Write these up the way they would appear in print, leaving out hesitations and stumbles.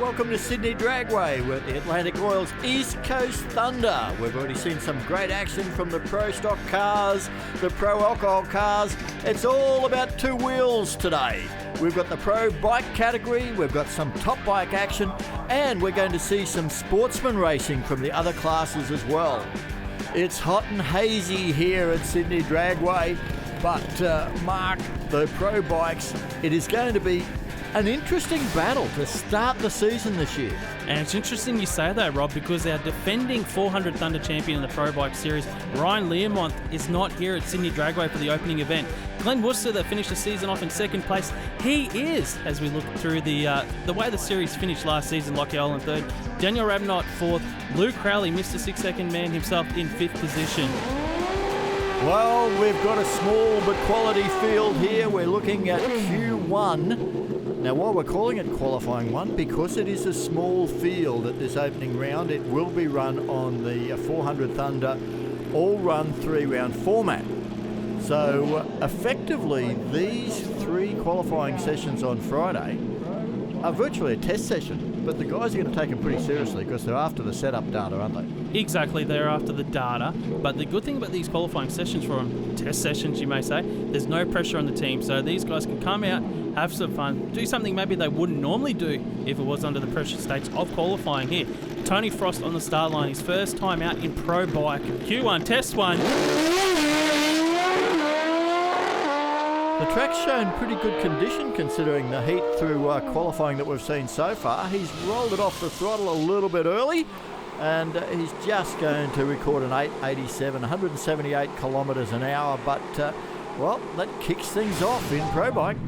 Welcome to Sydney Dragway with the Atlantic Oil's East Coast Thunder. We've already seen some great action from the pro stock cars, the pro alcohol cars. It's all about two wheels today. We've got the pro bike category, we've got some top bike action, and we're going to see some sportsman racing from the other classes as well. It's hot and hazy here at Sydney Dragway, but Mark, the pro bikes, it is going to be an interesting battle to start the season this year. And it's interesting you say that, Rob, because our defending 400 Thunder champion in the Pro Bike Series, Ryan Learmonth, is not here at Sydney Dragway for the opening event. Glenn Worcester, that finished the season off in second place, he is, as we look through the way the series finished last season, Lockie Owen third, Daniel Rabnott fourth, Luke Crowley, Mr. 6 Second Man himself, in fifth position. Well, we've got a small but quality field here. We're looking at Q1. Now, while we're calling it qualifying one, because it is a small field at this opening round, it will be run on the 400 Thunder all-run 3-round format. So, effectively, these 3 qualifying sessions on Friday are virtually a test session. But the guys are going to take them pretty seriously because they're after the setup data, aren't they? Exactly, they're after the data. But the good thing about these qualifying sessions, for them, test sessions you may say, there's no pressure on the team. So these guys can come out, have some fun, do something maybe they wouldn't normally do if it was under the pressure states of qualifying here. Tony Frost on the start line, his first time out in Pro Bike. Q1, test one. The track's shown pretty good condition considering the heat through qualifying that we've seen so far. He's rolled it off the throttle a little bit early, and he's just going to record an 8.87, 178 kilometres an hour, but, well, that kicks things off in Pro Bike.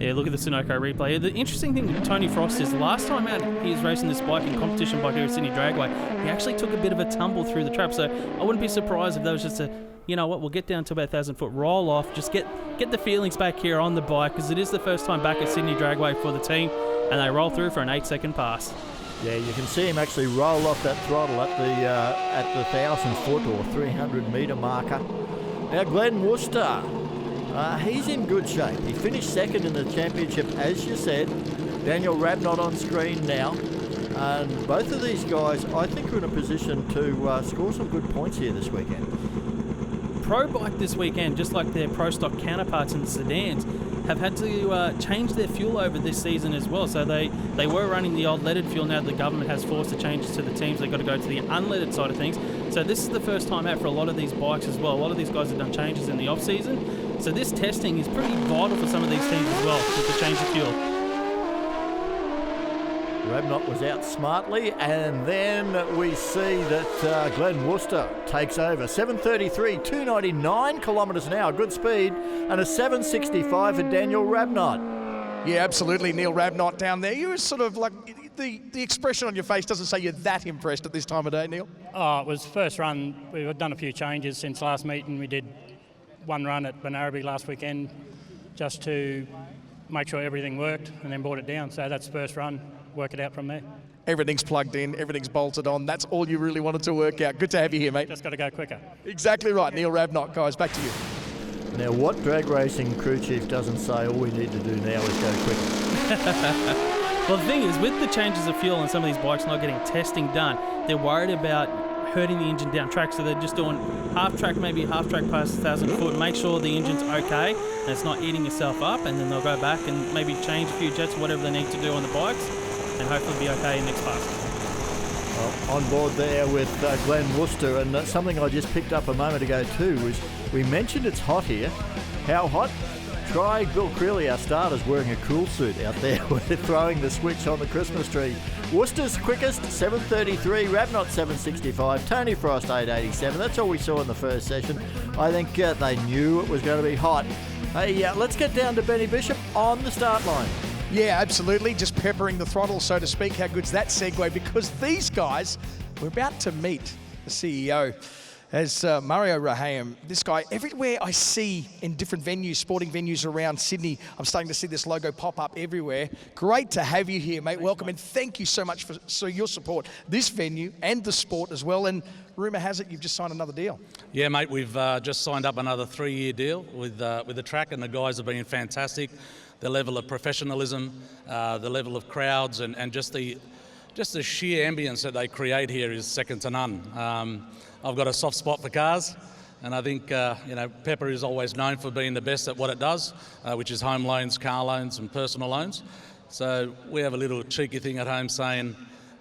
Yeah, look at the Sunoco replay. The interesting thing with Tony Frost is the last time out he was racing this bike in competition bike here at Sydney Dragway, he actually took a bit of a tumble through the trap, so I wouldn't be surprised if that was just a, you know what, we'll get down to about 1,000-foot roll off, just get the feelings back here on the bike, because it is the first time back at Sydney Dragway for the team, and they roll through for an 8-second pass. Yeah, you can see him actually roll off that throttle at the 1,000-foot or 300-metre marker. Now, Glenn Worcester, he's in good shape. He finished second in the championship, as you said. Daniel Rabnott on screen now. And both of these guys, I think, are in a position to score some good points here this weekend. Pro Bike this weekend, just like their pro stock counterparts in the sedans, have had to change their fuel over this season as well. So they were running the old leaded fuel. Now the government has forced the changes to the teams. They've got to go to the unleaded side of things. So this is the first time out for a lot of these bikes as well. A lot of these guys have done changes in the off-season. So this testing is pretty vital for some of these teams as well, with the change of fuel. Rabnott was out smartly, and then we see that Glenn Worcester takes over. 7.33, 299 kilometres an hour, good speed, and a 7.65 for Daniel Rabnott. Yeah, absolutely, Neil Rabnott down there. You were sort of like, the expression on your face doesn't say you're that impressed at this time of day, Neil. Oh, it was first run. We've done a few changes since last meeting. We did one run at Bunaraby last weekend just to make sure everything worked, and then brought it down. So that's the first run. Work it out from there. Everything's plugged in, everything's bolted on. That's all you really wanted to work out. Good to have you here, mate. Just got to go quicker. Exactly right, Neil Rabnott. Guys, back to you. Now, what drag racing crew chief doesn't say all we need to do now is go quicker? Well, the thing is, with the changes of fuel and some of these bikes not getting testing done, they're worried about hurting the engine down track, so they're just doing half track past 1,000 foot, make sure the engine's okay and it's not eating yourself up, and then they'll go back and maybe change a few jets or whatever they need to do on the bikes, and hopefully be okay next pass. Well, on board there with Glenn Worcester, and something I just picked up a moment ago too was we mentioned it's hot here. How hot? Try Bill Creeley, our starters, wearing a cool suit out there. We're throwing the switch on the Christmas tree. Worcester's quickest, 7.33, Rabnott 7.65, Tony Frost 8.87. That's all we saw in the first session. I think they knew it was going to be hot. Hey, let's get down to Benny Bishop on the start line. Yeah, absolutely. Just peppering the throttle, so to speak. How good's that segue? Because these guys, we're about to meet the CEO. As Mario Raham, this guy, everywhere I see in different venues, sporting venues around Sydney, I'm starting to see this logo pop up everywhere. Great to have you here, mate. Thanks, welcome, and thank you so much for your support, this venue and the sport as well. And rumour has it you've just signed another deal. Yeah, mate, we've just signed up another 3-year deal with the track, and the guys have been fantastic. the level of professionalism, the level of crowds, and just the sheer ambience that they create here is second to none. I've got a soft spot for cars, and I think Pepper is always known for being the best at what it does, which is home loans, car loans, and personal loans. So we have a little cheeky thing at home saying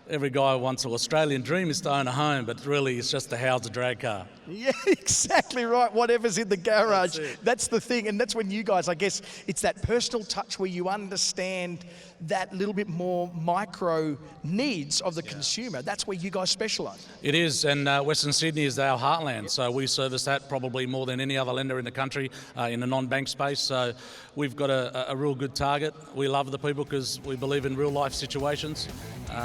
every guy wants an Australian dream is to own a home, but really it's just to house a drag car. Yeah, exactly right. Whatever's in the garage, that's the thing. And that's when you guys, I guess, it's that personal touch where you understand that little bit more micro needs of the consumer. That's where you guys specialise. It is, and Western Sydney is our heartland, so we service that probably more than any other lender in the country in the non-bank space. So we've got a real good target. We love the people because we believe in real life situations.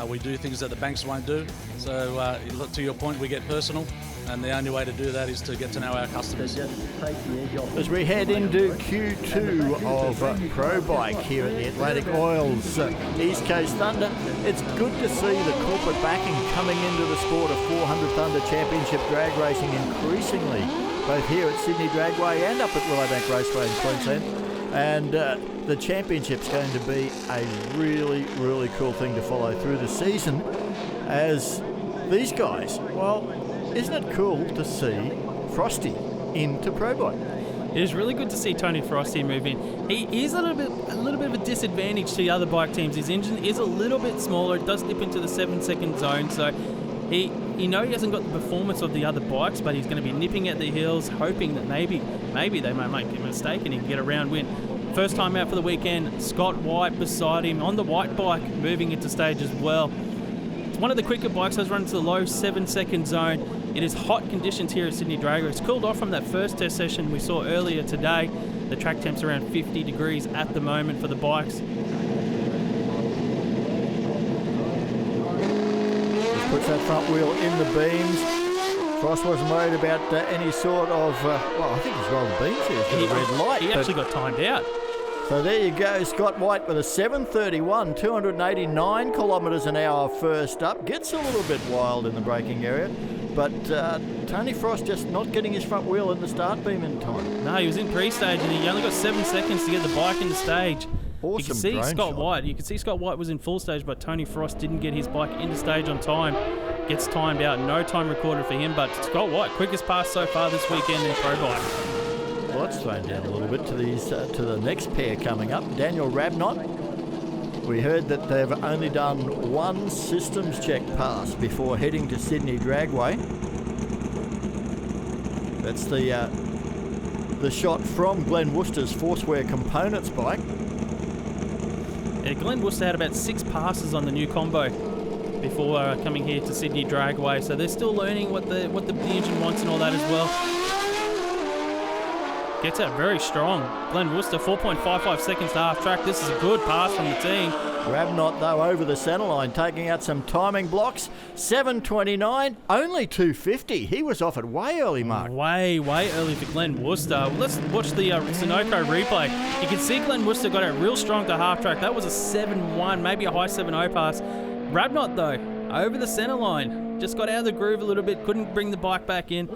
We do things that the banks won't do. So to your point, we get personal. And the only way to do that is to get to know our customers. As we head into Q2 of Pro Bike here at the Atlantic Oils East Coast Thunder, it's good to see the corporate backing coming into the sport of 400 Thunder Championship drag racing increasingly, both here at Sydney Dragway and up at Willowbank Raceway in Queensland. And the championship's going to be a really, really cool thing to follow through the season as these guys, well, isn't it cool to see Frosty into Pro Bike? It is really good to see Tony Frosty move in. He is a little bit of a disadvantage to the other bike teams. His engine is a little bit smaller. It does dip into the 7-second zone, so he hasn't got the performance of the other bikes, but he's going to be nipping at the heels, hoping that maybe they might make a mistake and he can get a round win. First time out for the weekend, Scott White beside him on the white bike, moving into stage as well. It's one of the quicker bikes. Has run to the low 7-second zone. It is hot conditions here at Sydney Dragway. It's cooled off from that first test session we saw earlier today. The track temp's around 50 degrees at the moment for the bikes. Just puts that front wheel in the beams. Frost wasn't worried about any sort of, I think he's rolled the beams here. He's got a red light. He actually got timed out. So there you go, Scott White with a 7:31, 289 kilometres an hour first up. Gets a little bit wild in the braking area, but Tony Frost just not getting his front wheel in the start beam in time. No, he was in pre-stage and he only got 7 seconds to get the bike into stage. Awesome. You can see drone Scott shot. White. You can see Scott White was in full stage, but Tony Frost didn't get his bike into stage on time. Gets timed out. No time recorded for him, but Scott White, quickest pass so far this weekend in Pro Bike. Well, that's thrown down a little bit to these to the next pair coming up. Daniel Rabnott. We heard that they've only done one systems check pass before heading to Sydney Dragway. That's the shot from Glenn Worcester's Forceware Components bike. Yeah, Glenn Worcester had about 6 passes on the new combo before coming here to Sydney Dragway, so they're still learning what the engine wants and all that as well. Gets out very strong. Glenn Worcester, 4.55 seconds to half track. This is a good pass from the team. Rabnott, though, over the centre line, taking out some timing blocks. 7:29, only 2:50. He was off at way early mark. Way early for Glenn Worcester. Let's watch the Sunoco replay. You can see Glenn Worcester got out real strong to half track. That was a 7.1, maybe a high 7.0 pass. Rabnott, though, over the centre line. Just got out of the groove a little bit, couldn't bring the bike back in.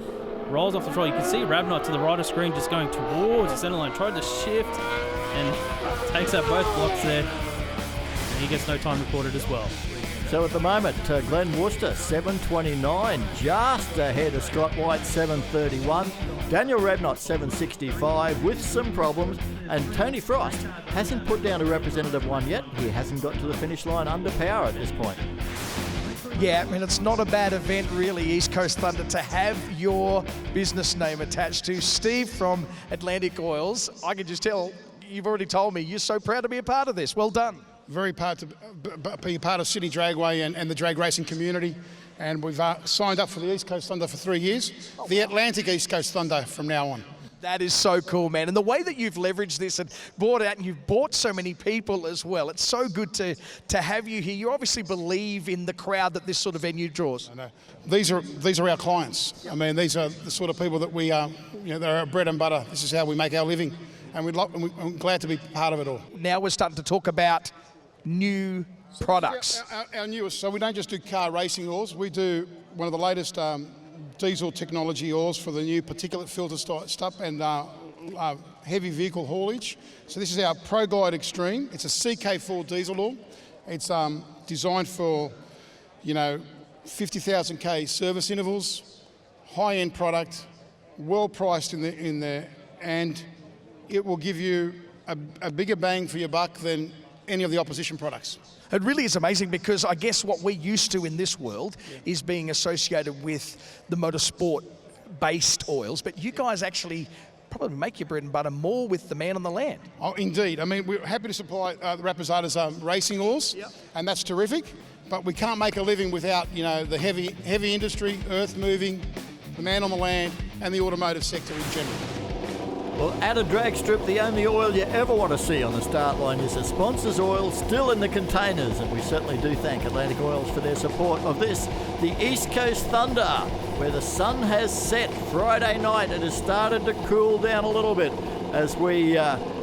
Rolls off the throttle. You can see Rabnott to the right of screen just going towards the centre line. Tried to shift and takes out both blocks there. And he gets no time recorded as well. So at the moment, Glenn Worcester, 7:29, just ahead of Scott White, 7:31. Daniel Rabnott, 7:65, with some problems. And Tony Frost hasn't put down a representative one yet. He hasn't got to the finish line under power at this point. Yeah, I mean, it's not a bad event, really, East Coast Thunder, to have your business name attached to. Steve from Atlantic Oils, I can just tell, you've already told me, you're so proud to be a part of this. Well done. Very proud to be a part of Sydney Dragway and the drag racing community. And we've signed up for the East Coast Thunder for 3 years. The Atlantic East Coast Thunder from now on. That is so cool, man. And the way that you've leveraged this and brought out, and you've brought so many people as well. It's so good to have you here. You obviously believe in the crowd that this sort of venue draws. I know. These are our clients. Yep. I mean, these are the sort of people that we are, they're our bread and butter. This is how we make our living. And I'm glad to be part of it all. Now we're starting to talk about new products. Our newest, so we don't just do car racing oils, we do one of the latest diesel technology oils for the new particulate filter stuff and heavy vehicle haulage. So this is our Pro Glide Extreme. It's a CK4 diesel oil. It's designed for, 50,000 K service intervals, high-end product, well priced in there, and it will give you a bigger bang for your buck than any of the opposition products. It really is amazing because I guess what we're used to in this world is being associated with the motorsport-based oils, but you guys actually probably make your bread and butter more with the man on the land. Oh, indeed. I mean, we're happy to supply the Raposada's racing oils, and that's terrific, but we can't make a living without, the heavy industry, earth-moving, the man on the land, and the automotive sector in general. Well, at a drag strip, the only oil you ever want to see on the start line is a sponsor's oil still in the containers, and we certainly do thank Atlantic Oils for their support of this, the East Coast Thunder, where the sun has set Friday night. It has started to cool down a little bit as we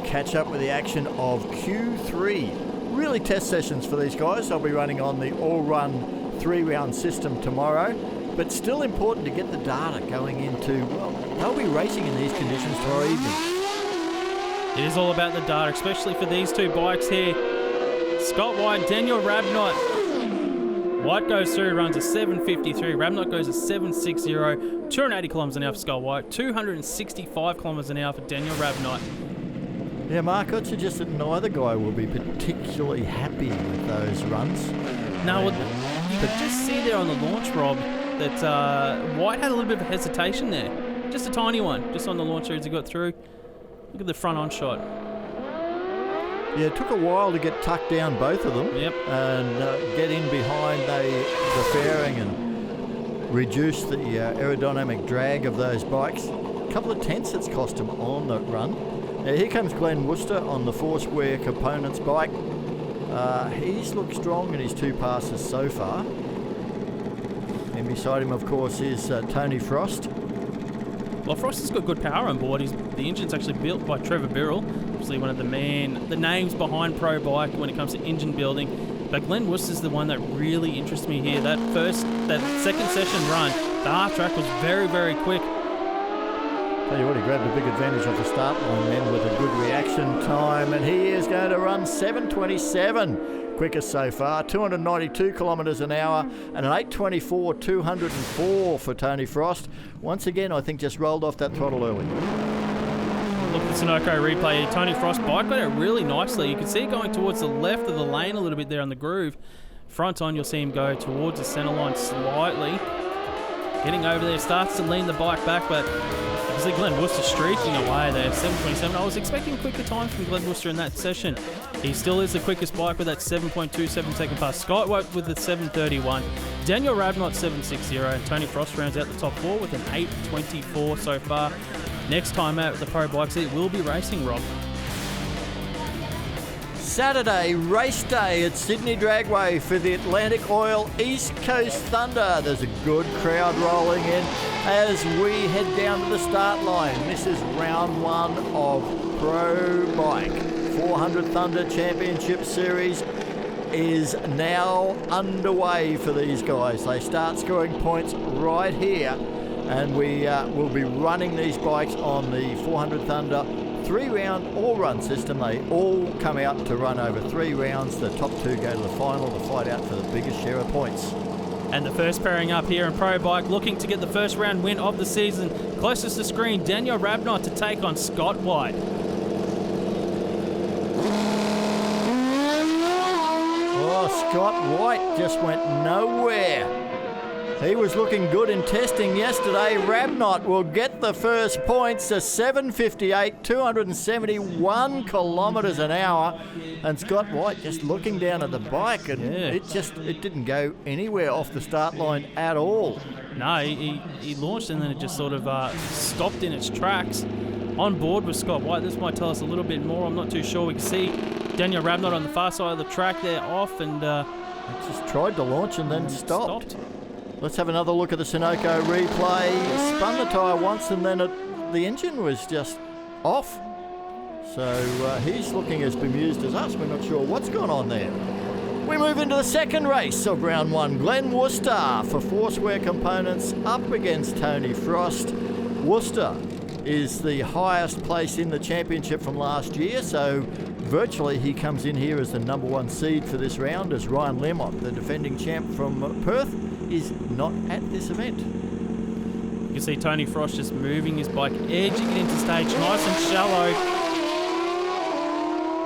catch up with the action of Q3. Really test sessions for these guys. They'll be running on the all-run 3-round system tomorrow. But still important to get the data going into, well, they'll be racing in these conditions tomorrow evening. It is all about the data, especially for these two bikes here. Scott White, Daniel Rabnot. White goes through, runs a 7.53. Rabnot goes a 7.60. 280 kilometres an hour for Scott White. 265 kilometres an hour for Daniel Rabnot. Yeah, Mark, I'd suggest that neither guy will be particularly happy with those runs. No, well, you could just see there on the launch, Rob, that White had a little bit of hesitation there. Just a tiny one, just on the launch as he got through. Look at the front-on shot. Yeah, it took a while to get tucked down, both of them. Yep. And get in behind the fairing and reduce the aerodynamic drag of those bikes. A couple of tenths it's cost him on that run. Now, here comes Glenn Worcester on the Foursquare Components bike. He's looked strong in his 2 passes so far. And beside him, of course, is Tony Frost. Well, Frost has got good power on board. The engine's actually built by Trevor Birrell, obviously one of the names behind Pro Bike when it comes to engine building. But Glenn Worcester's the one that really interests me here. That second session run, the half track was very, very quick. Tell you what, he grabbed a big advantage off the start line then with a good reaction time, and he is going to run 7.27. Quickest so far, 292 kilometres an hour, and an 8.24, 204 for Tony Frost. Once again, I think just rolled off that throttle early. Look at the Sunoco replay. Tony Frost bike got it really nicely. You can see it going towards the left of the lane a little bit there on the groove. Front on, you'll see him go towards the centre line slightly. Getting over there, starts to lean the bike back, but obviously Glenn Worcester streaking away there, 7.27. I was expecting quicker times from Glenn Worcester in that session. He still is the quickest bike with that 7.27 second pass. Scott White with the 7.31. Daniel Rabnot 7.60. And Tony Frost rounds out the top 4 with an 8.24 so far. Next time out at the Pro Bikes, it will be racing, Rob. Saturday, race day at Sydney Dragway for the Atlantic Oil East Coast Thunder. There's a good crowd rolling in as we head down to the start line. This is round 1 of Pro Bike. 400 Thunder Championship Series is now underway for these guys. They start scoring points right here, and we will be running these bikes on the 400 Thunder 3-round all-run system. They all come out to run over 3 rounds. The top 2 go to the final to fight out for the biggest share of points. And the first pairing up here in Pro Bike, looking to get the first round win of the season. Closest to screen, Daniel Rabnot to take on Scott White. Oh, Scott White just went nowhere. He was looking good in testing yesterday. Rabnot will get the first points, a 7.58, 271 kilometres an hour. And Scott White just looking down at the bike, and it didn't go anywhere off the start line at all. No, he launched and then it just sort of stopped in its tracks. On board with Scott White, this might tell us a little bit more. I'm not too sure. We can see Daniel Rabnot on the far side of the track there off, and it just tried to launch and then stopped. Let's have another look at the Sunoco replay. Spun the tyre once and then the engine was just off. So he's looking as bemused as us. We're not sure what's going on there. We move into the second race of round 1. Glenn Worcester for Foursquare Components up against Tony Frost. Worcester is the highest place in the championship from last year, so virtually he comes in here as the number 1 seed for this round, as Ryan Lemont, the defending champ from Perth, is not at this event. You can see Tony Frost just moving his bike, edging it into stage, nice and shallow.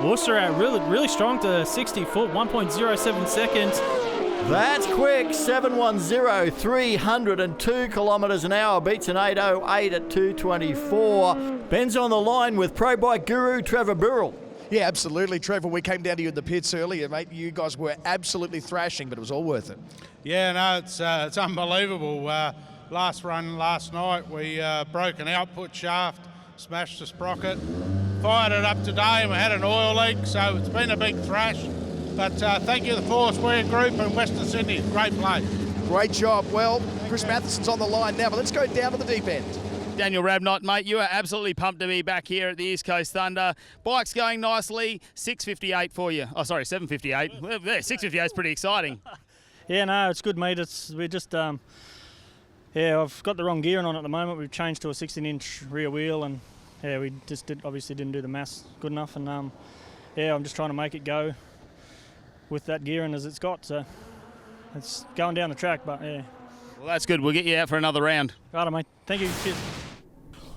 Worcester out really strong to 60 foot, 1.07 seconds. That's quick, 710, 302 kilometres an hour, beats an 808 at 224. Ben's on the line with Pro Bike Guru Trevor Burrell. Yeah, absolutely, Trevor. We came down to you in the pits earlier, mate. You guys were absolutely thrashing, but it was all worth it. Yeah, no, it's unbelievable. Last run last night, we broke an output shaft, smashed the sprocket, fired it up today, and we had an oil leak, so it's been a big thrash. But thank you to the Foursquare Group in Western Sydney. Great play. Great job. Well, Chris Matheson's on the line now, but let's go down to the deep end. Daniel Rabnott, mate, you are absolutely pumped to be back here at the East Coast Thunder. Bike's going nicely, 6:58 for you. Oh, sorry, 7:58. Well, yeah, 6:58 is pretty exciting. Yeah, no, it's good, mate. We're just, yeah, I've got the wrong gearing on at the moment. We've changed to a 16-inch rear wheel, and yeah, we just obviously didn't do the maths good enough, and yeah, I'm just trying to make it go with that gearing as it's got. So it's going down the track, but yeah. Well, that's good. We'll get you out for another round. Righto, mate. Thank you. Cheers.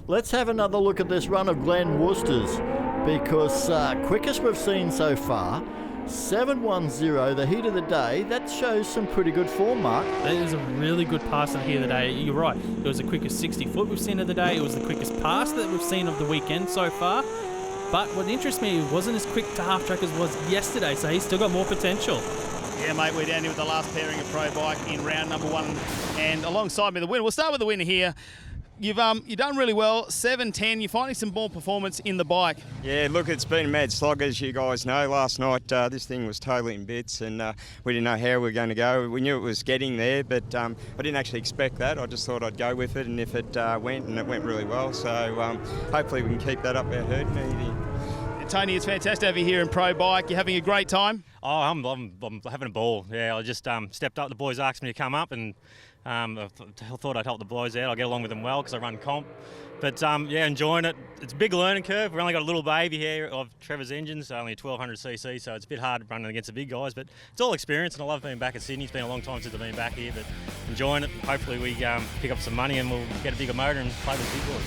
Let's have another look at this run of Glenn Worcester's, because quickest we've seen so far, 710, the heat of the day. That shows some pretty good form, Mark. That is a really good pass in the heat of the day. You're right. It was the quickest 60 foot we've seen of the day. It was the quickest pass that we've seen of the weekend so far. But what interests me, it wasn't as quick to half track as was yesterday, so he's still got more potential. Yeah, mate, we're down here with the last pairing of Pro Bike in round number 1, and alongside me the winner. We'll start with the winner here. You've done really well, 7:10. You're finding some more performance in the bike. Yeah, look, it's been a mad slog, as you guys know. Last night, this thing was totally in bits, and we didn't know how we were going to go. We knew it was getting there, but I didn't actually expect that. I just thought I'd go with it, and if it went, and it went really well. So hopefully we can keep that up our herd. Tony, it's fantastic to have you here in Pro Bike. You're having a great time? Oh, I'm having a ball. Yeah, I just stepped up. The boys asked me to come up, and I thought I'd help the boys out. I'll get along with them well because I run comp. But yeah, enjoying it. It's a big learning curve. We've only got a little baby here of Trevor's engines, only a 1200cc, so it's a bit hard running against the big guys. But it's all experience, and I love being back at Sydney. It's been a long time since I've been back here, but enjoying it. Hopefully we pick up some money and we'll get a bigger motor and play with the big boys.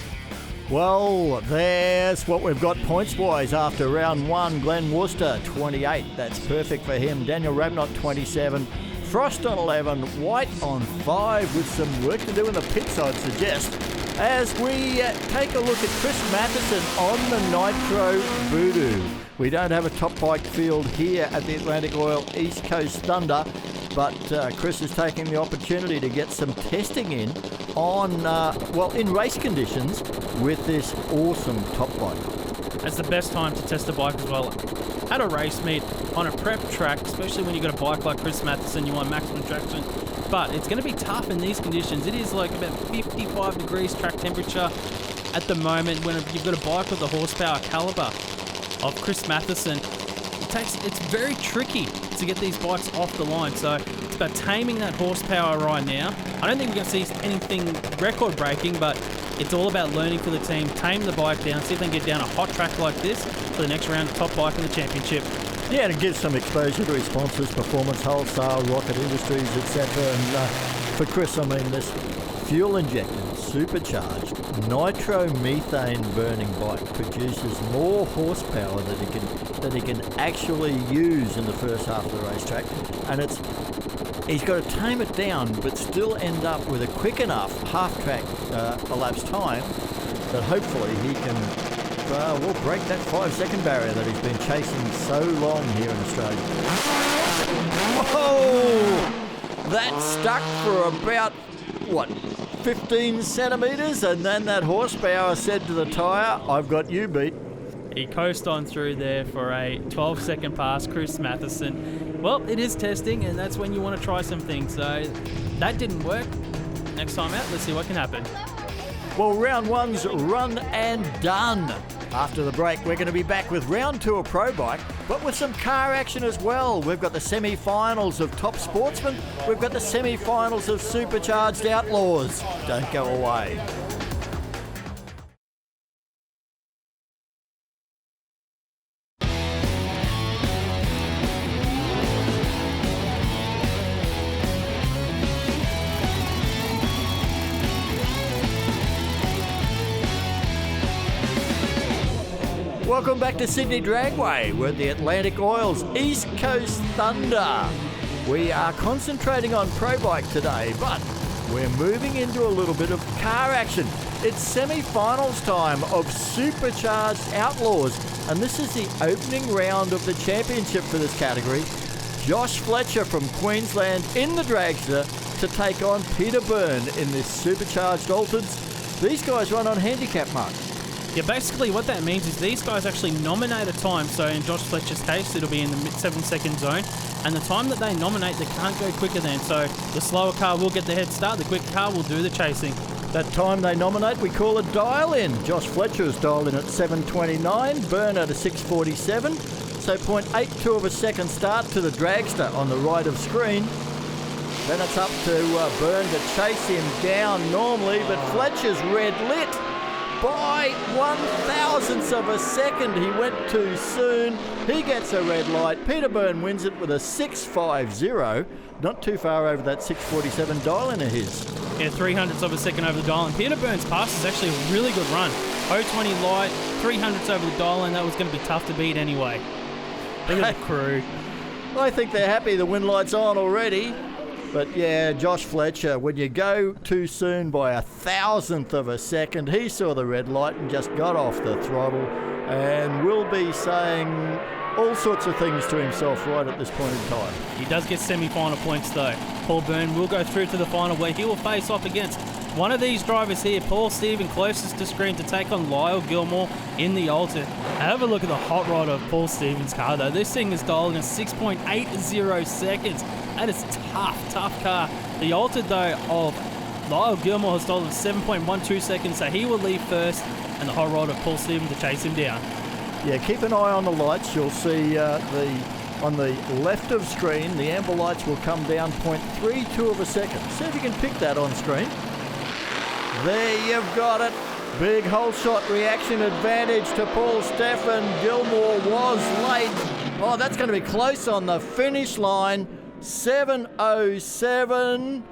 Well, there's what we've got points-wise after round 1. Glenn Worcester, 28. That's perfect for him. Daniel Rabnott, 27. Frost on 11. White on 5 with some work to do in the pits, I'd suggest. As we take a look at Chris Matheson on the Nitro Voodoo. We don't have a top bike field here at the Atlantic Oil East Coast Thunder, but Chris is taking the opportunity to get some testing in on, in race conditions with this awesome top bike. It's the best time to test a bike as well. At a race meet, on a prep track, especially when you've got a bike like Chris Matheson, you want maximum traction. But it's going to be tough in these conditions. It is like about 55 degrees track temperature at the moment when you've got a bike with the horsepower caliber of Chris Matheson. It's very tricky to get these bikes off the line. So it's about taming that horsepower right now. I don't think we're going to see anything record-breaking, but it's all about learning for the team, tame the bike down, see if they can get down a hot track like this for the next round of top bike in the championship. Yeah, and it gives some exposure to his sponsors, Performance Wholesale, Rocket Industries, etc. And for Chris, I mean, this fuel-injected, supercharged, nitromethane burning bike produces more horsepower that he can actually use in the first half of the racetrack, and he's got to tame it down but still end up with a quick enough half-track elapsed time that hopefully he can break that 5-second barrier that he's been chasing so long here in Australia. Whoa! That stuck for about, 15 centimetres, and then that horsepower said to the tyre, I've got you beat. He coasted on through there for a 12-second pass, Chris Matheson. Well, it is testing, and that's when you want to try some things. So that didn't work. Next time out, let's see what can happen. Well, round 1's run and done. After the break, we're going to be back with round 2 of Pro Bike, but with some car action as well. We've got the semi-finals of Top Sportsman. We've got the semi-finals of Supercharged Outlaws. Don't go away. Welcome back to Sydney Dragway. We're at the Atlantic Oils East Coast Thunder. We are concentrating on Pro Bike today, but we're moving into a little bit of car action. It's semi-finals time of Supercharged Outlaws, and this is the opening round of the championship for this category. Josh Fletcher from Queensland in the dragster to take on Peter Byrne in this Supercharged Altereds. These guys run on handicap, Mark. Yeah, basically what that means is these guys actually nominate a time. So in Josh Fletcher's case, it'll be in the 7-second zone. And the time that they nominate, they can't go quicker than. So the slower car will get the head start. The quicker car will do the chasing. That time they nominate, we call a dial-in. Josh Fletcher is dialed in at 7:29, Byrne at a 6:47. So 0.82 of a second start to the dragster on the right of screen. Then it's up to Byrne to chase him down normally, but Fletcher's red lit. By 1/1000th of a second, he went too soon. He gets a red light. Peter Byrne wins it with a 6:50. Not too far over that 6:47 dial-in of his. Yeah, 300ths of a second over the dial-in. Peter Byrne's pass is actually a really good run. 020 light, 300ths over the dial-in. That was going to be tough to beat anyway. Look at the crew. I think they're happy the win light's on already. But yeah, Josh Fletcher, when you go too soon by 1/1000th of a second, he saw the red light and just got off the throttle and will be saying all sorts of things to himself right at this point in time. He does get semi-final points though. Paul Byrne will go through to the final where he will face off against one of these drivers here, Paul Stephen, closest to screen to take on Lyle Gilmore in the Alter. Have a look at the hot rod of Paul Stephen's car though. This thing is dialed in 6.80 seconds. That is tough car. The Alter though of Lyle Gilmore has dialed in 7.12 seconds, so he will leave first, and the hot rod of Paul Stephen to chase him down. Yeah, keep an eye on the lights. You'll see on the left of screen, the amber lights will come down 0.32 of a second. See if you can pick that on screen. There you've got it. Big whole shot reaction advantage to Paul Stephen. Gilmore was late. Oh, that's going to be close on the finish line. 7:07.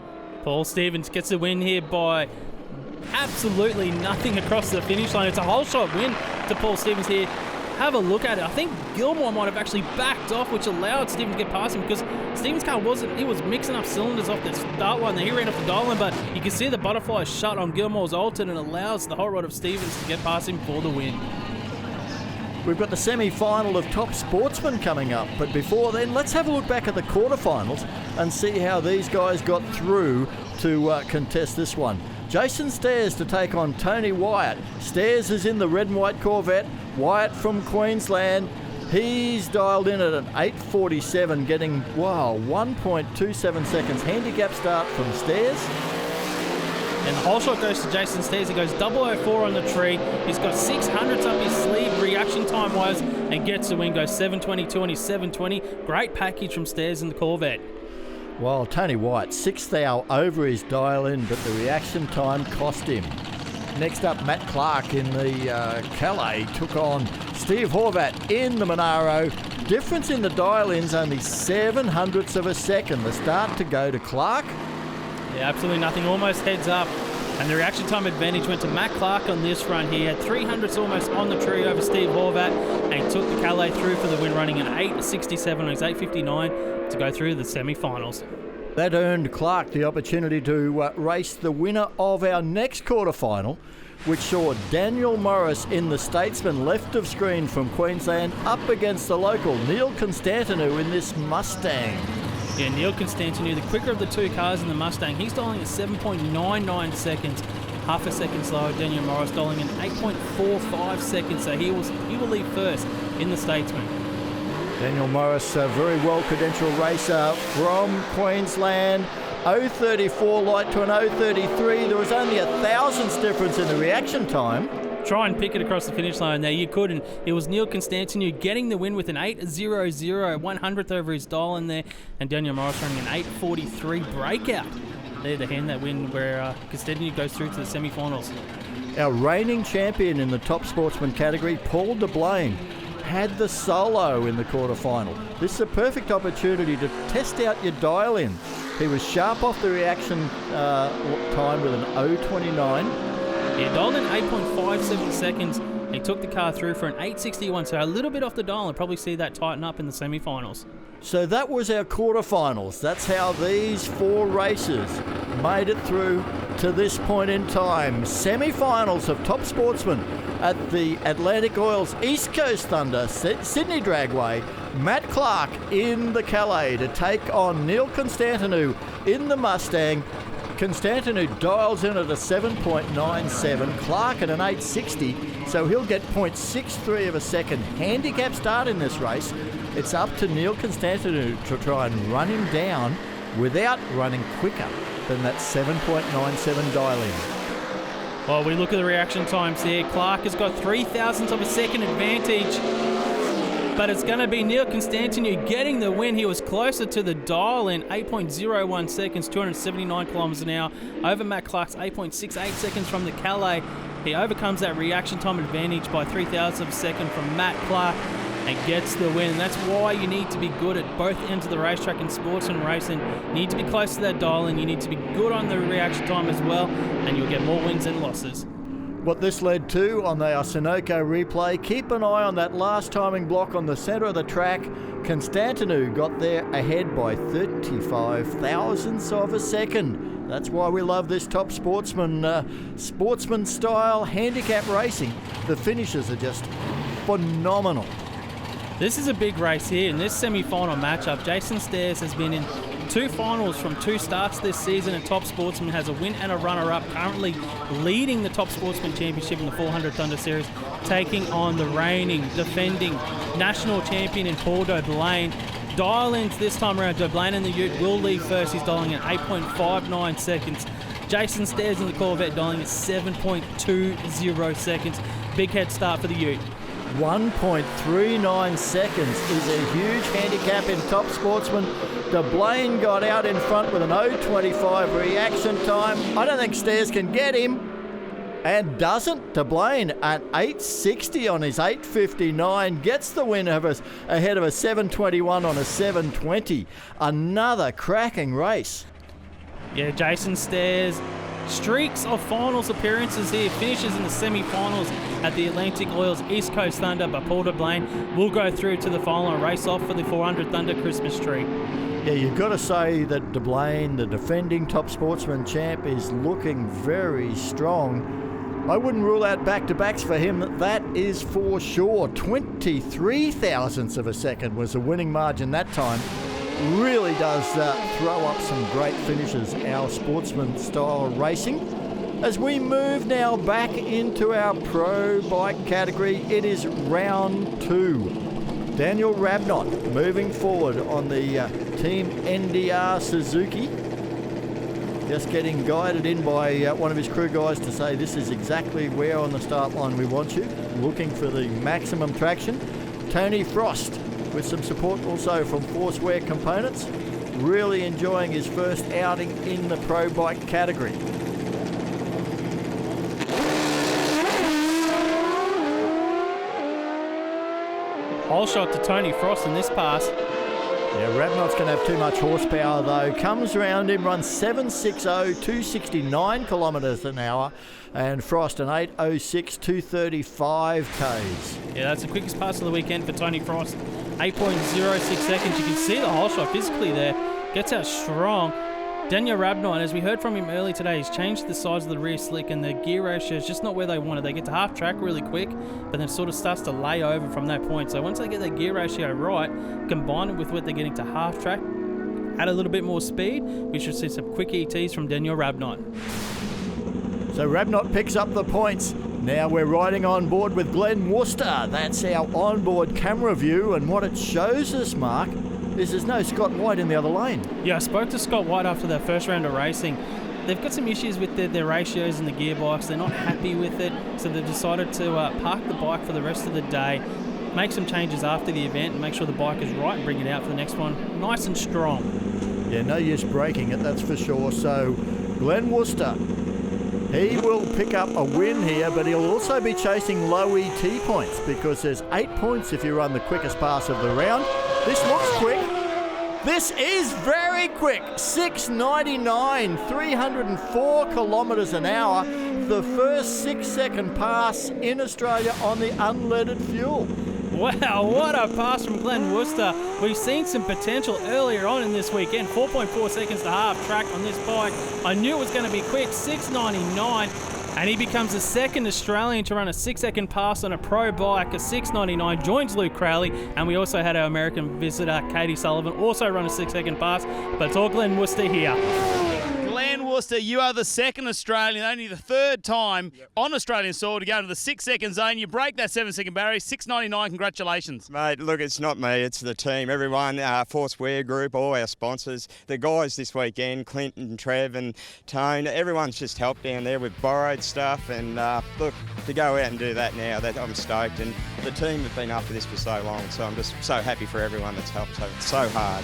Paul Stevens gets a win here by absolutely nothing across the finish line. It's a whole shot win to Paul Stevens here. Have a look at it. I think Gilmore might have actually backed off, which allowed Stevens to get past him because Stevens' car was mixing up cylinders off the start line. He ran off the dial line, but you can see the butterfly shut on Gilmore's Alter and allows the hot rod of Stevens to get past him for the win. We've got the semi-final of Top Sportsman coming up, but before then, let's have a look back at the quarterfinals and see how these guys got through to contest this one. Jason Stairs to take on Tony Wyatt. Stairs is in the red and white Corvette. Wyatt from Queensland, he's dialed in at an 8:47, getting, 1.27 seconds handicap start from Stairs. And the whole shot goes to Jason Stairs. He goes 004 on the tree. He's got 600s up his sleeve reaction time-wise and gets the win. Goes 7:22 on his 7:20. Great package from Stairs in the Corvette. Well, Tony White, 6th over his dial-in, but the reaction time cost him. Next up, Matt Clark in the Calais took on Steve Horvat in the Monaro. Difference in the dial-ins, only 700ths of a second. The start to go to Clark. Yeah, absolutely nothing. Almost heads up. And the reaction time advantage went to Matt Clark on this run. He had 300ths almost on the tree over Steve Horvat, and he took the Calais through for the win, running an 8:67 on his 8:59 to go through the semi-finals. That earned Clark the opportunity to race the winner of our next quarterfinal, which saw Daniel Morris in the Statesman left of screen from Queensland up against the local Neil Constantinou in this Mustang. Yeah, Neil Constantinou, the quicker of the two cars in the Mustang. He's dialing at 7.99 seconds, half a second slower. Daniel Morris dialing in 8.45 seconds, so he will leave first in the Statesman. Daniel Morris, a very well-credentialed racer from Queensland. 034 light to an 033. There was only 1,000ths difference in the reaction time. Try and pick it across the finish line there. You couldn't. It was Neil Constantinou getting the win with an 8:00, 100th over his dial in there, and Daniel Morris running an 8:43 breakout there to hand that win where Constantinou goes through to the semi-finals. Our reigning champion in the Top Sportsman category, Paul DeBlane, had the solo in the quarterfinal. This is a perfect opportunity to test out your dial-in. He was sharp off the reaction time with an 0.29. Yeah, dialed in 8.57 seconds He took the car through for an 8.61, so a little bit off the dial, and probably see that tighten up in the semi-finals. So that was our quarterfinals. That's how these 4 races made it through to this point in time. Semi-finals of Top Sportsman at the Atlantic Oil's East Coast Thunder, Sydney Dragway. Matt Clark in the Calais to take on Neil Constantinou in the Mustang. Constantinou dials in at a 7.97, Clark at an 8.60, so he'll get 0.63 of a second handicap start in this race. It's up to Neil Constantinou to try and run him down without running quicker than that 7.97 dial-in. Well, we look at the reaction times here. Clark has got 0.03 of a second advantage, but it's going to be Neil Constantinou getting the win. He was closer to the dial-in, 8.01 seconds, 279 kilometres an hour, over Matt Clark's 8.68 seconds from the Calais. He overcomes that reaction time advantage by 0.03 of a second from Matt Clark and gets the win. And that's why you need to be good at both ends of the racetrack in sportsman racing. You need to be close to that dial-in. You need to be good on the reaction time as well, and you'll get more wins than losses. What this led to on our Sunoco replay, keep an eye on that last timing block on the centre of the track. Constantinou got there ahead by 35 thousandths of a second. That's why we love this Top Sportsman, sportsman style handicap racing. The finishes are just phenomenal. This is a big race here in this semi-final matchup. Jason Stairs has been in 2 finals from 2 starts this season, and Top Sportsman has a win and a runner-up, currently leading the Top Sportsman Championship in the 400 Thunder Series, taking on the reigning, defending national champion in Paul Doblain. Dial-ins this time around. Doblain in the Ute will lead first. He's dialing in 8.59 seconds. Jason Stairs in the Corvette dialing at 7.20 seconds. Big head start for the Ute. 1.39 seconds is a huge handicap in Top Sportsman. Doblain got out in front with an 0.25 reaction time. I don't think Stairs can get him. And doesn't. Doblain at 8.60 on his 8.59 gets the win ahead of a 7.21 on a 7.20. Another cracking race. Yeah, Jason Stairs, streaks of finals appearances here, finishes in the semi-finals at the Atlantic Oil's East Coast Thunder, but Paul Doblain will go through to the final and race off for the 400 Thunder Christmas tree. Yeah, you've got to say that Doblain, the defending Top Sportsman champ, is looking very strong. I wouldn't rule out back-to-backs for him, that is for sure. 23 thousandths of a second was the winning margin that time. Really does throw up some great finishes, our sportsman style racing. As we move now back into our pro bike category, it is round 2. Daniel Rabnott moving forward on the Team NDR Suzuki. Just getting guided in by one of his crew guys to say this is exactly where on the start line we want you. Looking for the maximum traction. Tony Frost with some support also from Forceware Components. Really enjoying his first outing in the pro bike category. Whole shot to Tony Frost in this pass. Yeah, Rabnott's going to have too much horsepower though. Comes around him, runs 7.60, 269 kilometres an hour. And Frost an 8.06, 235 Ks. Yeah, that's the quickest pass of the weekend for Tony Frost. 8.06 seconds. You can see the whole shot physically there. Gets out strong. Daniel Rabnott, as we heard from him earlier today, he's changed the size of the rear slick and the gear ratio is just not where they wanted. They get to half track really quick, but then it sort of starts to lay over from that point. So once they get their gear ratio right, combine it with what they're getting to half track, add a little bit more speed, we should see some quick ETs from Daniel Rabnott. So Rabnott picks up the points. Now we're riding on board with Glenn Worcester. That's our onboard camera view, and what it shows us, Mark, is there's no Scott White in the other lane. Yeah, I spoke to Scott White after their first round of racing. They've got some issues with their ratios in the gearbox. They're not happy with it, so they've decided to park the bike for the rest of the day, make some changes after the event, and make sure the bike is right and bring it out for the next one nice and strong. Yeah, no use breaking it, that's for sure. So Glenn Worcester, he will pick up a win here, but he'll also be chasing low ET points because there's 8 points if you run the quickest pass of the round. This looks quick. This is very quick. quick, 6:99, 304 kilometres an hour. The first 6-second pass in Australia on the unleaded fuel. Wow, what a pass from Glenn Worcester. We've seen some potential earlier on in this weekend. 4.4 seconds to half track on this bike. I knew it was going to be quick, 6:99. And he becomes the second Australian to run a 6-second pass on a pro bike, a 6:99, joins Luke Crowley. And we also had our American visitor, Katie Sullivan, also run a 6-second pass. But it's all Glenn Worcester here. Glenn Worcester, you are the second Australian, only the third time on Australian soil to go into the 6-second zone. You break that 7-second barrier, 6:99. Congratulations. Mate, look, it's not me, it's the team. Everyone, Force Wear Group, all our sponsors, the guys this weekend, Clinton, Trev and Tone, everyone's just helped down there with borrowed stuff. And look, to go out and do that now, I'm stoked. And the team have been after this for so long, so I'm just so happy for everyone that's helped so hard.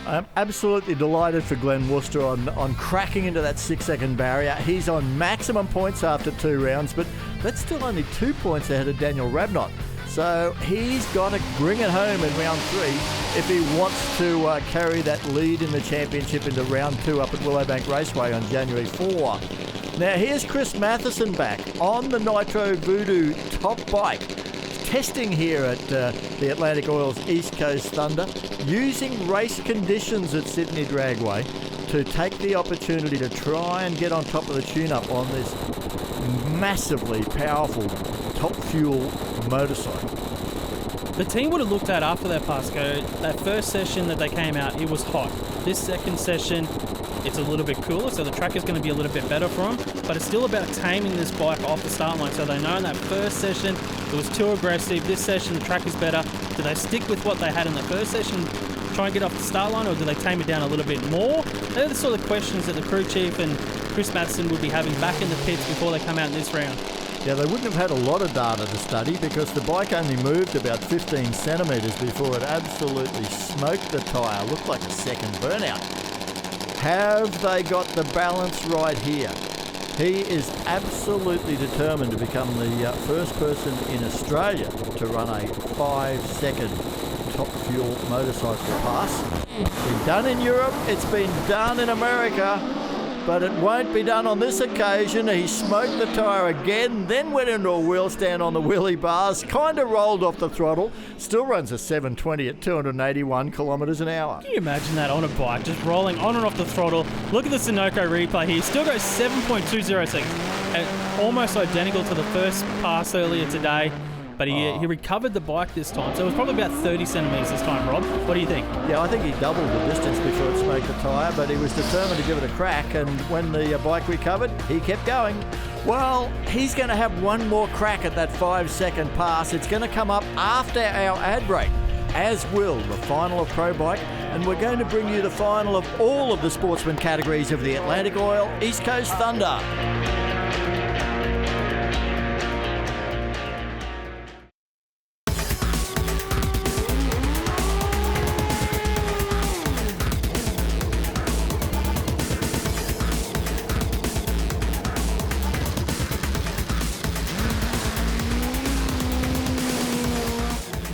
I'm absolutely delighted for Glenn Worcester on cracking into that 6-second barrier. He's on maximum points after 2 rounds, but that's still only 2 points ahead of Daniel Rabnott. So he's got to bring it home in round 3 if he wants to carry that lead in the championship into round 2 up at Willowbank Raceway on January 4. Now here's Chris Matheson back on the Nitro Voodoo top bike. Testing here at the Atlantic Oil's East Coast Thunder, using race conditions at Sydney Dragway to take the opportunity to try and get on top of the tune-up on this massively powerful top fuel motorcycle. The team would have looked at after that pass go, that first session that they came out, it was hot. This second session, it's a little bit cooler, so the track is going to be a little bit better for them, but it's still about taming this bike off the start line. So they know in that first session it was too aggressive. This session the track is better. Do they stick with what they had in the first session, try and get off the start line, or do they tame it down a little bit more? They're the sort of questions that the crew chief and Chris Matheson would be having back in the pits before they come out in this round. Yeah, they wouldn't have had a lot of data to study because the bike only moved about 15 centimetres before it absolutely smoked the tyre. Looked like a second burnout. Have they got the balance right here? He is absolutely determined to become the first person in Australia to run a 5-second top fuel motorcycle pass. It's been done in Europe, it's been done in America, but it won't be done on this occasion. He smoked the tyre again, then went into a wheel stand on the wheelie bars, kind of rolled off the throttle, still runs a 720 at 281 kilometres an hour. Can you imagine that on a bike, just rolling on and off the throttle? Look at the Sunoco replay here. Still goes 7.20 seconds. Almost identical to the first pass earlier today. But he recovered the bike this time, so it was probably about 30 centimetres this time, Rob. What do you think? Yeah, I think he doubled the distance before it smoked the tyre, but he was determined to give it a crack, and when the bike recovered, he kept going. Well, he's going to have one more crack at that 5-second pass. It's going to come up after our ad break, as will the final of Pro Bike, and we're going to bring you the final of all of the sportsman categories of the Atlantic Oil East Coast Thunder.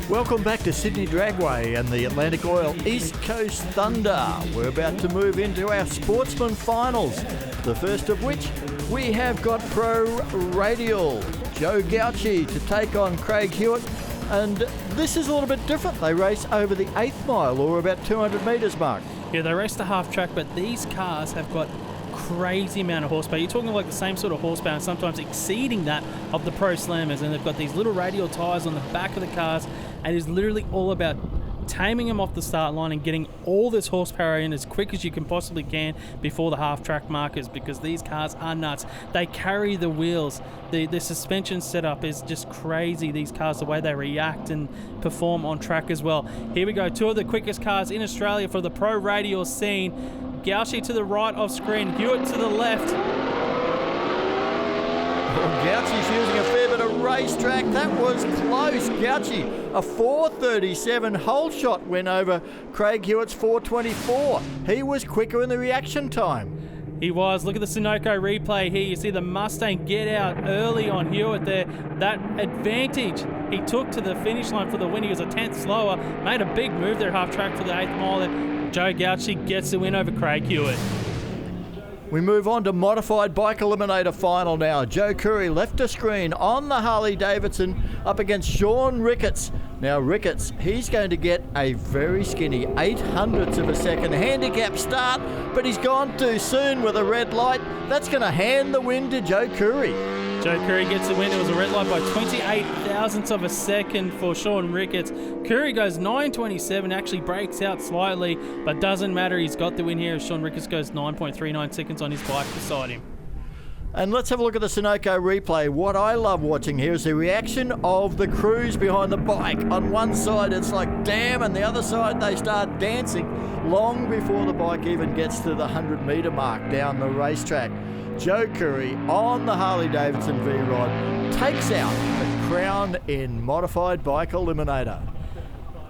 Welcome back to Sydney Dragway and the Atlantic Oil East Coast Thunder. We're about to move into our Sportsman Finals, the first of which we have got Pro Radial, Joe Gauci to take on Craig Hewitt, and this is a little bit different. They race over the 8th mile, or about 200 metres, Mark. Yeah, they race the half track, but these cars have got crazy amount of horsepower. You're talking like the same sort of horsepower, and sometimes exceeding that of the Pro Slammers, and they've got these little radial tyres on the back of the cars, and it's literally all about taming them off the start line and getting all this horsepower in as quick as you can possibly can before the half track markers, because these cars are nuts. They carry the wheels. The suspension setup is just crazy. These cars, the way they react and perform on track as well. Here we go, 2 of the quickest cars in Australia for the Pro Radial scene. Gauci to the right of screen, Hewitt to the left. Well, Gauci's using a fair bit of racetrack. That was close. Gauci, a 4:37 whole shot win over Craig Hewitt's 4:24. He was quicker in the reaction time. He was. Look at the Sunoco replay here. You see the Mustang get out early on Hewitt there. That advantage he took to the finish line for the win. He was a 10th slower. Made a big move there half track for the 8th mile there. Joe Gauchi gets the win over Craig Hewitt. We move on to modified bike eliminator final now. Joe Curry left a screen on the Harley Davidson up against Sean Ricketts. Now Ricketts, he's going to get a very skinny 0.08 of a second handicap start, but he's gone too soon with a red light. That's going to hand the win to Joe Curry. Joe Curry gets the win. It was a red light by 28 thousandths of a second for Sean Ricketts. Curry goes 9.27, actually breaks out slightly, but doesn't matter. He's got the win here as Sean Ricketts goes 9.39 seconds on his bike beside him. And let's have a look at the Sunoco replay. What I love watching here is the reaction of the crews behind the bike. On one side it's like damn, and the other side they start dancing long before the bike even gets to the 100-metre mark down the racetrack. Joe Curry on the Harley Davidson V-Rod takes out the crown in modified bike eliminator.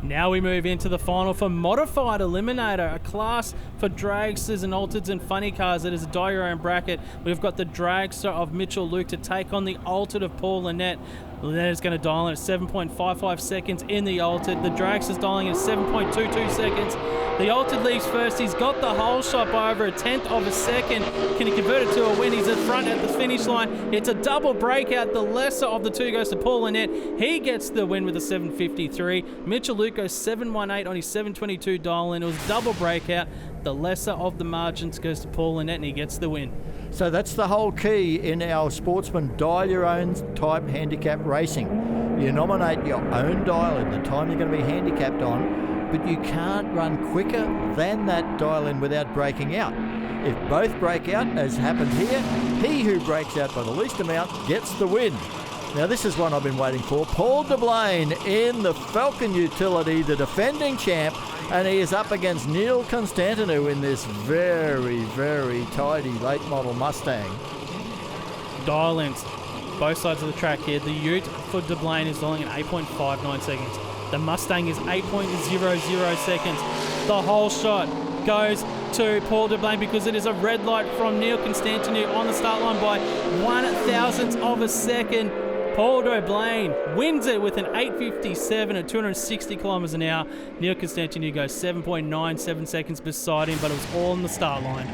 Now we move into the final for Modified Eliminator, a class for dragsters and altereds and funny cars. It is a die-your-own bracket. We've got the dragster of Mitchell Luke to take on the altered of Paul Lynette. Lynette is going to dial in at 7.55 seconds in the altered. The dragster's dialing in at 7.22 seconds. The altered leaves first. He's got the whole shot by over 1/10 of a second. Can he convert it to a win? He's at front at the finish line. It's a double breakout. The lesser of the two goes to Paul Lynette. He gets the win with a 7.53. Mitchell Luke goes 7.18 on his 7.22 dial in. It was a double breakout. The lesser of the margins goes to Paul Lynette and he gets the win. So that's the whole key in our Sportsman dial-your-own type handicap racing. You nominate your own dial-in, the time you're going to be handicapped on, but you can't run quicker than that dial-in without breaking out. If both break out, as happened here, he who breaks out by the least amount gets the win. Now this is one I've been waiting for. Paul DeBlane in the Falcon Utility, the defending champ, and he is up against Neil Constantinou in this very, very tidy late model Mustang. Dial-ins, both sides of the track here. The Ute for DeBlane is dialing at 8.59 seconds. The Mustang is 8.00 seconds. The whole shot goes to Paul DeBlane because it is a red light from Neil Constantinou on the start line by 1/1000th of a second. Paul DeBlane wins it with an 8.57 at 260 kilometres an hour. Neil Constantinou goes 7.97 seconds beside him, but it was all on the start line.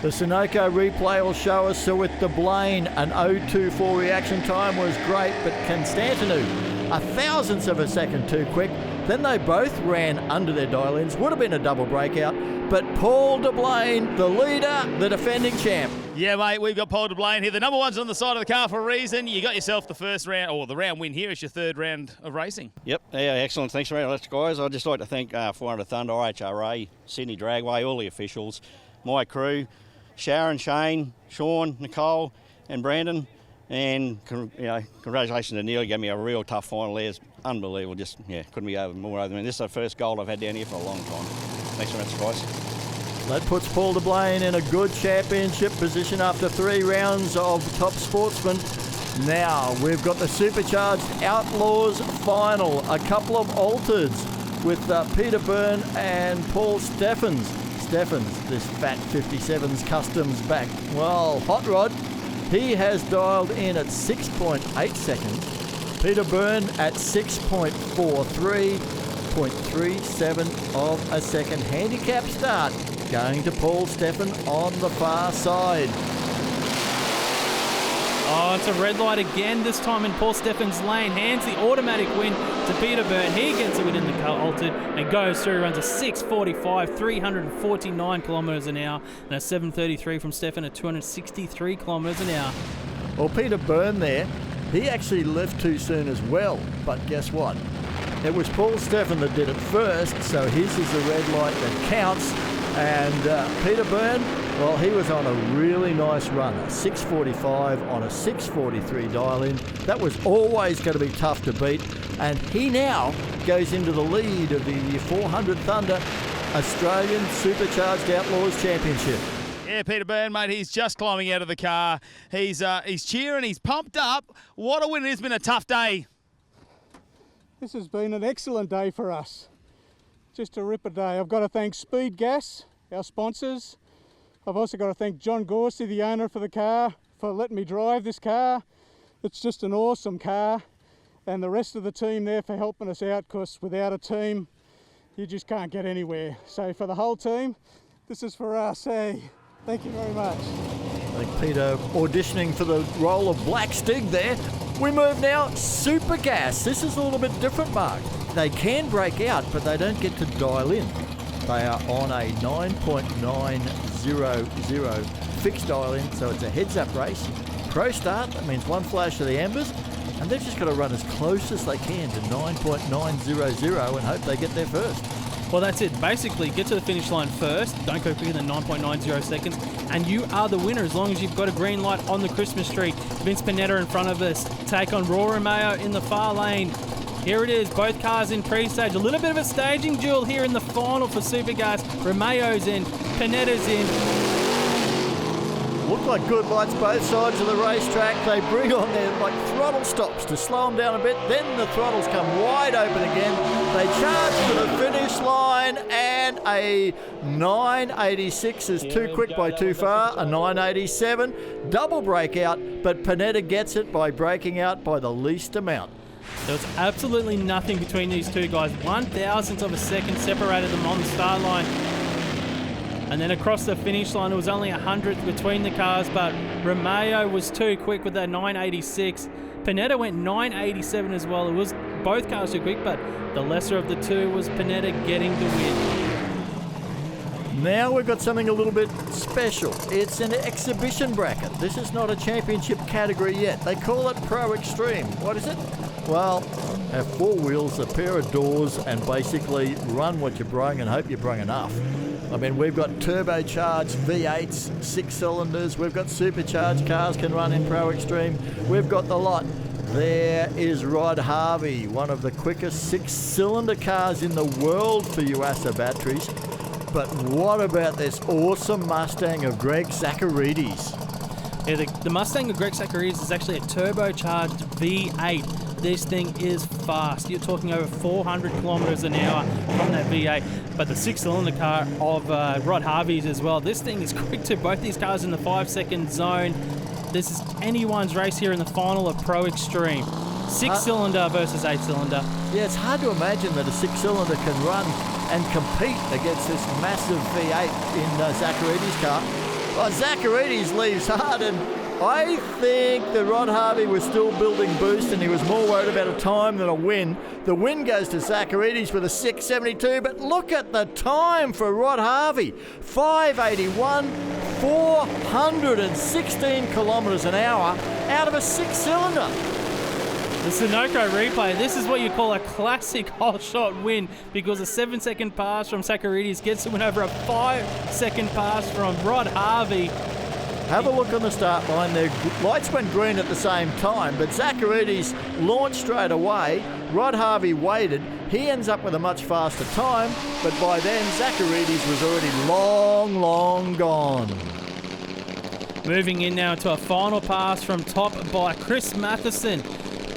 The Sunoco replay will show us, so with DeBlane, an 0.24 reaction time was great, but Constantinou, 1/1000th of a second too quick. Then they both ran under their dial-ins. Would have been a double breakout, but Paul DeBlane, the leader, the defending champ. Yeah, mate, we've got Paul DeBlane here. The number one's on the side of the car for a reason. You got yourself the first round, or the round win here. It's your third round of racing. Yep, yeah, excellent. Thanks very much, guys. I'd just like to thank 400 Thunder, IHRA, Sydney Dragway, all the officials, my crew, Sharon, Shane, Sean, Nicole, and Brandon. And congratulations to Neil. He gave me a real tough final there. It's unbelievable. Just, couldn't be more over. I mean, this is the first gold I've had down here for a long time. Thanks very much, guys. That puts Paul DeBlane in a good championship position after 3 rounds of Top Sportsman. Now we've got the Supercharged Outlaws final. A couple of alters with Peter Byrne and Paul Steffens. This fat 57's customs back. Well, Hot Rod, he has dialed in at 6.8 seconds. Peter Byrne at 6.43, 0.37 of a second. Handicap start going to Paul Steffen on the far side. Oh, it's a red light again, this time in Paul Steffen's lane. Hands the automatic win to Peter Byrne. He gets it within the altered and goes through, runs a 6.45, 349 kilometres an hour, and a 7.33 from Steffen at 263 kilometres an hour. Well, Peter Byrne there, he actually left too soon as well, but guess what? It was Paul Steffen that did it first, so his is the red light that counts. And Peter Byrne, well, he was on a really nice run, a 6.45 on a 6.43 dial-in. That was always going to be tough to beat, and he now goes into the lead of the 400 Thunder Australian Supercharged Outlaws Championship. Yeah, Peter Byrne, mate, he's just climbing out of the car. He's cheering, he's pumped up. What a win, it's been a tough day. This has been an excellent day for us. Just a ripper day. I've got to thank Speed Gas, our sponsors. I've also got to thank John Gorsey, the owner for the car, for letting me drive this car. It's just an awesome car. And the rest of the team there for helping us out, because without a team, you just can't get anywhere. So for the whole team, this is for us. Hey, thank you very much. I think Peter auditioning for the role of Black Stig there. We move now, Super Gas. This is a little bit different, Mark. They can break out, but they don't get to dial in. They are on a 9.900 fixed dial in, so it's a heads-up race. Pro start, that means one flash of the embers, and they've just got to run as close as they can to 9.900 and hope they get there first. Well, that's it. Basically, get to the finish line first. Don't go quicker than 9.90 seconds. And you are the winner as long as you've got a green light on the Christmas tree. Vince Panetta in front of us. Take on Raw Romeo in the far lane. Here it is. Both cars in pre-stage. A little bit of a staging duel here in the final for Supergas. Romeo's in. Panetta's in. Look like good lights both sides of the racetrack. They bring on their throttle stops to slow them down a bit. Then the throttles come wide open again. They charge to the finish line, and a 986 is too quick by too far. A 987, double breakout, but Panetta gets it by breaking out by the least amount. There was absolutely nothing between these two guys. 1,000th of a second separated them on the start line. And then across the finish line, it was only 100th between the cars, but Romeo was too quick with that 986. Panetta went 987 as well. It was both cars too quick, but the lesser of the two was Panetta getting the win. Now we've got something a little bit special. It's an exhibition bracket. This is not a championship category yet. They call it Pro Extreme. What is it? Well, have four wheels, a pair of doors, and basically run what you bring and hope you bring enough. I mean, we've got turbocharged V8s, 6 cylinders. We've got supercharged cars can run in Pro Extreme. We've got the lot. There is Rod Harvey, one of the quickest 6-cylinder cars in the world for UASA batteries. But what about this awesome Mustang of Greg Zacharidis? Yeah, the Mustang of Greg Zacharidis is actually a turbocharged V8. This thing is fast. You're talking over 400 kilometers an hour from that V8. But the 6-cylinder car of Rod Harvey's as well. This thing is quick too. Both these cars in the 5-second zone. This is anyone's race here in the final of Pro Extreme. 6-cylinder versus 8-cylinder. Yeah, it's hard to imagine that a 6-cylinder can run and compete against this massive V8 in Zacharidis' car. Well, Zacharidis leaves hard, and I think that Rod Harvey was still building boost and he was more worried about a time than a win. The win goes to Zacharidis with a 6.72, but look at the time for Rod Harvey. 5.81, 416 kilometres an hour out of a 6-cylinder. The Sunoco replay, this is what you call a classic hot shot win, because a 7-second pass from Zacharidis gets the win over a 5-second pass from Rod Harvey. Have a look on the start line. Their lights went green at the same time, but Zacharidis launched straight away. Rod Harvey waited. He ends up with a much faster time, but by then Zacharidis was already long gone. Moving in now to a final pass from top by Chris Matheson.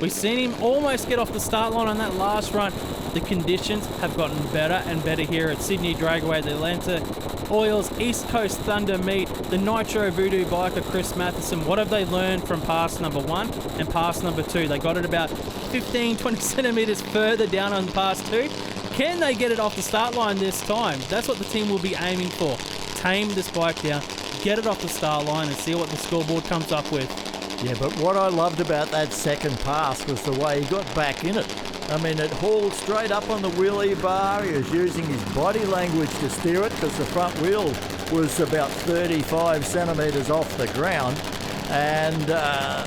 We've seen him almost get off the start line on that last run. The conditions have gotten better and better here at Sydney Dragway, the Atlanta Oils East Coast Thunder meet. The Nitro Voodoo biker Chris Matheson. What have they learned from pass number 1 and pass number 2? They got it about 15-20 centimetres further down on pass 2. Can they get it off the start line this time? That's what the team will be aiming for. Tame this bike down, get it off the start line and see what the scoreboard comes up with. Yeah, but what I loved about that second pass was the way he got back in it. I mean, it hauled straight up on the wheelie bar. He was using his body language to steer it because the front wheel was about 35 centimetres off the ground. And, I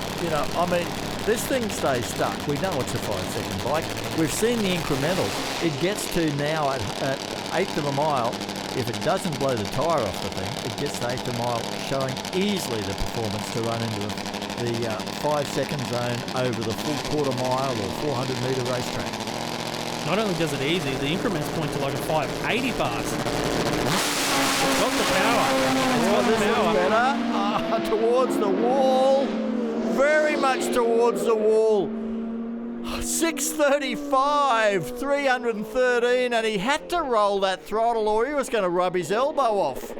mean, this thing stays stuck. We know it's a 5-second bike. We've seen the incrementals. It gets to now at 1/8 of a mile. If it doesn't blow the tyre off the thing, it gets to 1/8 of a mile, showing easily the performance to run into the 5-second zone over the full quarter-mile or 400-metre racetrack. Not only does it easy, the increments point to like a 580 pass. It's got the power. Better. Towards the wall. Very much towards the wall. 635, 313, and he had to roll that throttle or he was going to rub his elbow off.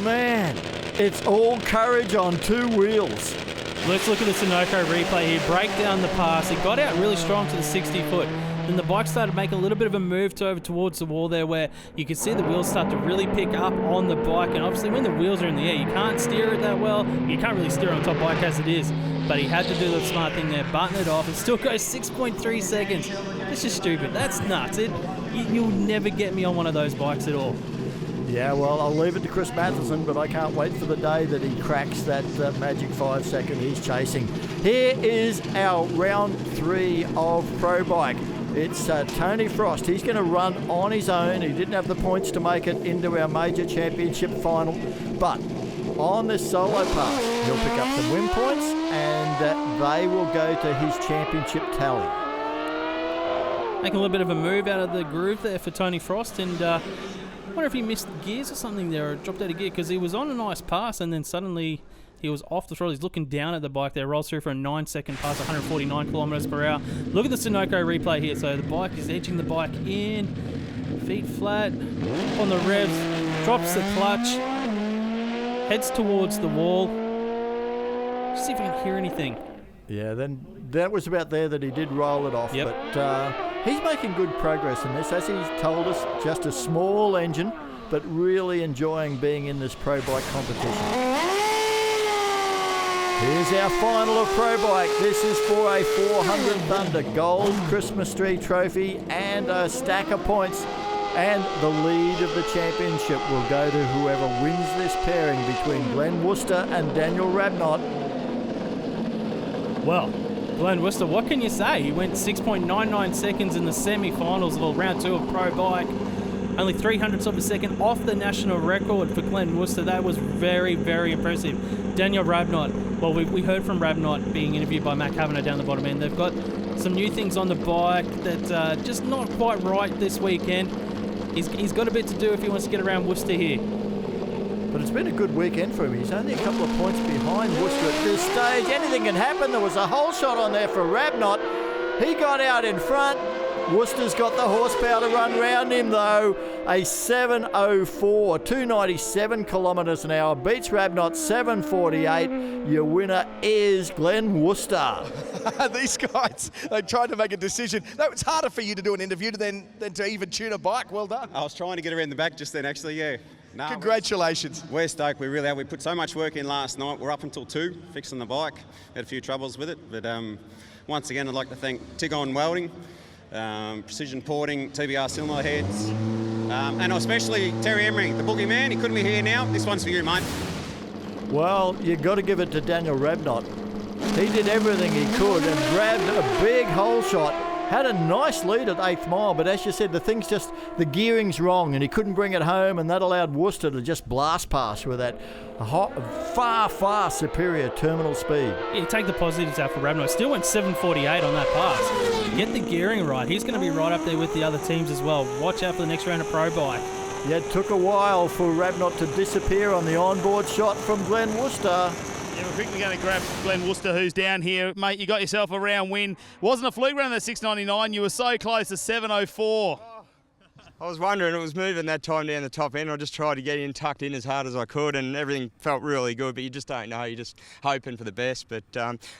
Man, it's all courage on 2 wheels. Let's look at the Sunoco replay here. Break down the pass. He got out really strong to the 60-foot. Then the bike started making a little bit of a move over towards the wall there, where you could see the wheels start to really pick up on the bike. And obviously when the wheels are in the air, you can't steer it that well. You can't really steer on top bike as it is. But he had to do the smart thing there, button it off. It still goes 6.3 seconds. That's just stupid. That's nuts. You'll never get me on one of those bikes at all. Yeah, well, I'll leave it to Chris Matheson, but I can't wait for the day that he cracks that magic 5 second he's chasing. Here is our round 3 of Pro Bike. It's Tony Frost. He's going to run on his own. He didn't have the points to make it into our major championship final, but on this solo pass, he'll pick up some win points, and they will go to his championship tally. Making a little bit of a move out of the groove there for Tony Frost, and I wonder if he missed gears or something there, or dropped out of gear, because he was on a nice pass and then suddenly he was off the throttle. He's looking down at the bike there, rolls through for a 9-second pass, 149 kilometres per hour. Look at the Sunoco replay here. So the bike is edging the bike in, feet flat, on the revs, drops the clutch, heads towards the wall. Just see if I can hear anything. Yeah, then that was about there that he did roll it off. Yep. But he's making good progress in this. As he's told us, just a small engine, but really enjoying being in this Pro Bike competition. Here's our final of Pro Bike. This is for a 400 Thunder Gold Christmas Tree Trophy and a stack of points. And the lead of the championship will go to whoever wins this pairing between Glenn Worcester and Daniel Rabnott. Well, Glenn Worcester, what can you say? He went 6.99 seconds in the semi-finals of round 2 of Pro Bike. Only 300ths of a second off the national record for Glenn Worcester. That was very, very impressive. Daniel Rabnott, well, we heard from Rabnott being interviewed by Matt Kavanagh down the bottom end. They've got some new things on the bike that just not quite right this weekend. He's got a bit to do if he wants to get around Worcester here. But it's been a good weekend for him. He's only a couple of points behind Worcester at this stage. Anything can happen. There was a whole shot on there for Rabnott. He got out in front. Worcester's got the horsepower to run round him though. A 7:04, 297 kilometres an hour. Beats Rabnott 7:48. Your winner is Glenn Worcester. These guys, they tried to make a decision. That was harder for you to do an interview than to even tune a bike. Well done. I was trying to get around the back just then, actually, yeah. No, congratulations. We're stoked. We really are. We put so much work in last night. We're up until 2 fixing the bike. Had a few troubles with it, but once again, I'd like to thank Tigon Welding, Precision Porting, TBR Cylinder Heads, and especially Terry Emery, the boogeyman. He couldn't be here now. This one's for you, mate. Well, you've got to give it to Daniel Rabnott. He did everything he could and grabbed a big hole shot. Had a nice lead at 8th mile, but as you said, the gearing's wrong and he couldn't bring it home, and that allowed Worcester to just blast past with that far, far superior terminal speed. Yeah, take the positives out for Rabnott. Still went 7:48 on that pass. Get the gearing right. He's going to be right up there with the other teams as well. Watch out for the next round of Pro Bike. Yeah, it took a while for Rabnott to disappear on the onboard shot from Glenn Worcester. Yeah, we're quickly going to grab Glenn Worcester, who's down here. Mate, you got yourself a round win. Wasn't a fluke run at 6.99. You were so close to 7.04. I was wondering, it was moving that time down the top end. I just tried to get in, tucked in as hard as I could, and everything felt really good, but you just don't know. You're just hoping for the best. But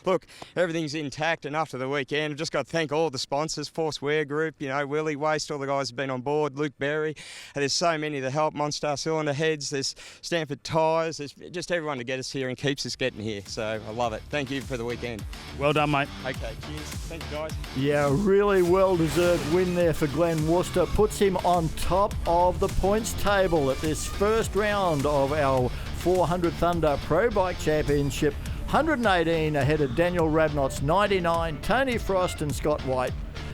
look, everything's intact, and after the weekend, I've just got to thank all the sponsors, Force Wear Group, Willie Waste, all the guys have been on board, Luke Berry. And there's so many that help, Monstar Cylinder Heads, there's Stanford Tyres, there's just everyone to get us here and keeps us getting here. So I love it. Thank you for the weekend. Well done, mate. Okay, cheers. Thanks, guys. Yeah, really well-deserved win there for Glenn Worcester. Puts him on top of the points table at this first round of our 400 Thunder Pro Bike Championship. 118 ahead of Daniel Rabnott's 99, Tony Frost and Scott White.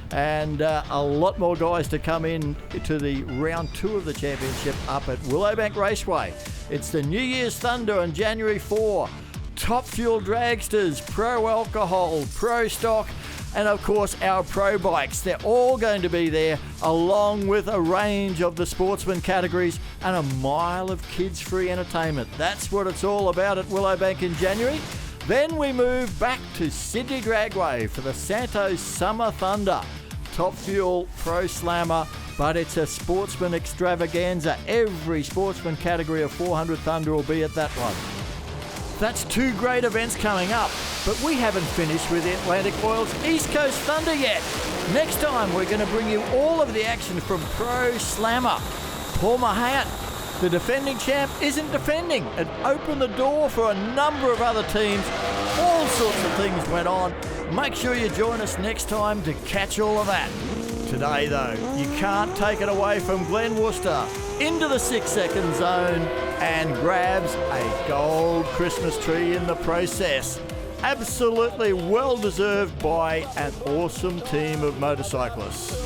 And a lot more guys to come in to the round 2 of the championship up at Willowbank Raceway. It's the New Year's Thunder on January 4. Top Fuel Dragsters, Pro Alcohol, Pro Stock, and of course our Pro Bikes. They're all going to be there, along with a range of the sportsman categories and a mile of kids-free entertainment. That's what it's all about at Willowbank in January. Then we move back to Sydney Dragway for the Santos Summer Thunder. Top Fuel, Pro Slammer, but it's a sportsman extravaganza. Every sportsman category of 400 Thunder will be at that one. That's 2 great events coming up. But we haven't finished with the Atlantic Oil's East Coast Thunder yet. Next time, we're going to bring you all of the action from Pro Slammer. Paul Mahat, the defending champ, isn't defending. It opened the door for a number of other teams. All sorts of things went on. Make sure you join us next time to catch all of that. Today, though, you can't take it away from Glenn Worcester into the 6-second zone and grabs a gold Christmas tree in the process. Absolutely well deserved by an awesome team of motorcyclists.